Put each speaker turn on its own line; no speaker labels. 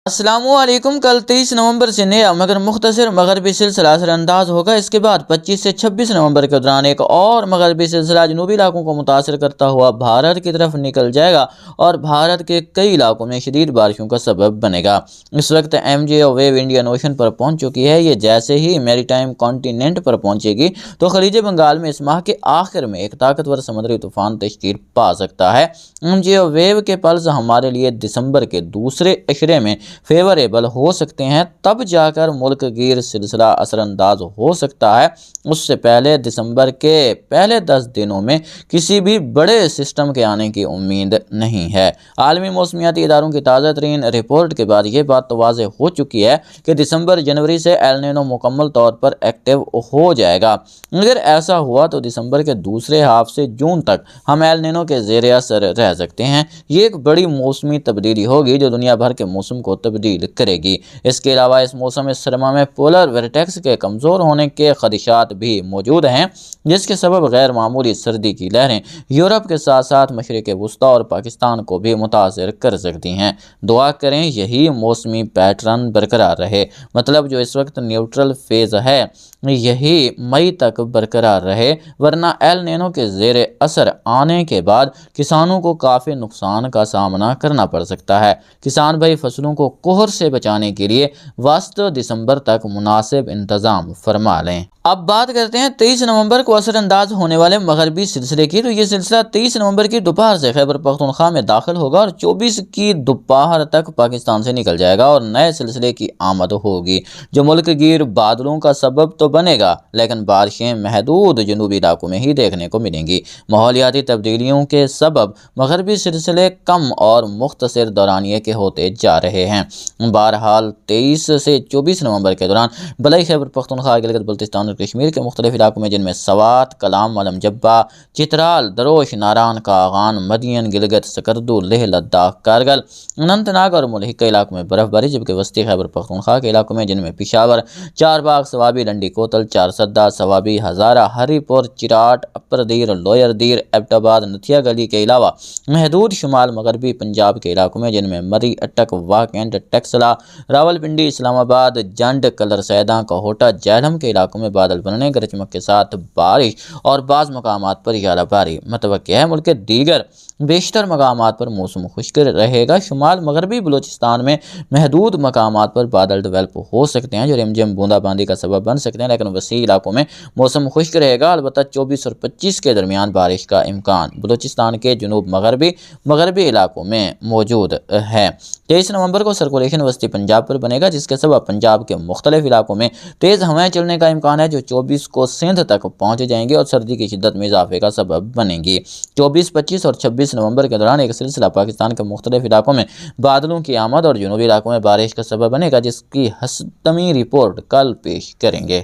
अस्सलामुअलैकुम। कल 23 नवंबर से नया मगर मुख्तसर मगरबी सिलसिला असरअंदाज होगा। इसके बाद 25 से 26 नवंबर के दौरान एक और मगरबी सिलसिला जनूबी इलाकों को मुतासर करता हुआ भारत की तरफ निकल जाएगा और भारत के कई इलाकों में शदीद बारिशों का सबब बनेगा। इस वक्त MJ वेव इंडियन ओशन पर पहुंच चुकी है। ये जैसे ही मैरीटाइम कॉन्टिनेंट पर पहुंचेगी तो खलीज बंगाल में इस माह के आखिर में एक ताकतवर समुद्री तूफान तश्कील पा सकता है। MJ वेव के पल्स हमारे लिए दिसंबर के दूसरे अशरे में फेवरेबल हो सकते हैं, तब जाकर मुल्क गिर सिलसिला असरअंदाज हो सकता है। उससे पहले दिसंबर के पहले 10 दिनों में किसी भी बड़े सिस्टम के आने की उम्मीद नहीं है। आलमी मौसमियाती इदारों की ताज़ा तरीन रिपोर्ट के बाद ये बात तो वाज़ेह हो चुकी है कि दिसंबर जनवरी से एल नीनो मुकम्मल तौर पर एक्टिव हो जाएगा। अगर ऐसा हुआ तो दिसंबर के दूसरे हाफ से जून तक हम एल नीनो के ज़ेरे असर रह सकते हैं। ये एक बड़ी मौसमी तब्दीली होगी जो दुनिया भर के मौसम को तब्दील करेगी। इसके अलावा इस मौसम सरमा में पोलर वर्टेक्स के कमज़ोर होने के खदशात भी मौजूद हैं, जिसके सबब गैर मामूली सर्दी की लहरें यूरोप के साथ साथ मशरिक़ वस्ता और पाकिस्तान को भी मुतासर कर सकती हैं। दुआ करें यही मौसमी पैटर्न बरकरार रहे, मतलब जो इस वक्त न्यूट्रल फेज़ है यही मई तक बरकरार रहे, वरना एल नीनो के ज़ेरे असर आने के बाद किसानों को काफ़ी नुकसान का सामना करना पड़ सकता है। किसान भाई फसलों को कोहर से बचाने के लिए वास्त दिसंबर तक मुनासिब इंतज़ाम फरमा लें। अब बात करते हैं 23 नवंबर को असरअंदाज होने वाले मगरबी सिलसिले की। तो ये सिलसिला 23 नवंबर की दोपहर से खैबर पख्तूनख्वा में दाखिल होगा और 24 की दोपहर तक पाकिस्तान से निकल जाएगा और नए सिलसिले की आमद होगी, जो मुल्क गिर बादलों का सबब तो बनेगा, लेकिन बारिशें महदूद जनूबी इलाकों में ही देखने को मिलेंगी। माहौलियाती तब्दीलियों के सबब मगरबी सिलसिले कम और मुख्तसर दौरानिए के होते जा रहे हैं। बहरहाल 23 से 24 नवंबर के दौरान बलई खैबर पख्तूनख्वा, गिलगित बल्तिस्तान और कश्मीर के मुख्तलिफ इलाकों में, जिनमें सवात, कलाम, मलम जब्बा, चित्राल, दरोश, नारान, कागान, मदियन, गिलगित, सकरदू, लेह, लद्दाख, कारगिल, अनंतनाग और मुल्क के इलाकों में बर्फबारी, जबकि वस्ती खैबर पख्तूनख्वा के इलाकों में, जिनमें पिशावर, चारबाग, सवाबी, लंडी कोतल, चारसद्दा, सवाबी, हज़ारा, हरीपुर, चिराट, अपर दीर, लोयर दीर, एबटाबाद, नथिया गली के अलावा महदूद शुमाल मगरबी पंजाब के इलाकों में, जिनमें मरी, अटक, वाकैंड, टक्सला, रावलपिंडी, इस्लामाबाद, जंड, कलर सैदा, कोहोटा, जैलम के इलाकों में बादल बनने, गरज चमक के साथ बारिश और बाज़ मकामात पर यालाबारी मतवक्की है। मुल्क के दीगर बेशतर मकामात पर मौसम खुश्क रहेगा। शुमाल मगरबी बलूचिस्तान में महदूद मकामात पर बादल डेवलप हो सकते हैं, जो रिमझिम बूंदाबांदी का सबब बन सकते हैं, लेकिन वसी इलाकों में मौसम खुश्क रहेगा। अलबत्ता 24 और 25 के दरमियान बारिश का इम्कान बलूचिस्तान के जनूब मगरबी इलाकों में मौजूद है। 23 नवंबर को सर्कुलेशन वस्ती पंजाब पर बनेगा, जिसके सबब पंजाब के मुख्तलिफ इलाकों में तेज़ हवाएं चलने का इम्कान है, जो 24 को सिंध तक पहुँच जाएंगी और सर्दी की शिद्दत में इजाफे का सबब बनेंगी। 24, 25 और 26 नवंबर के दौरान एक सिलसिला पाकिस्तान के मुख्तलिफ इलाकों में बादलों की आमद और जनूबी इलाकों में बारिश का सबब बनेगा, जिसकी हस्तमी रिपोर्ट कल पेश करेंगे।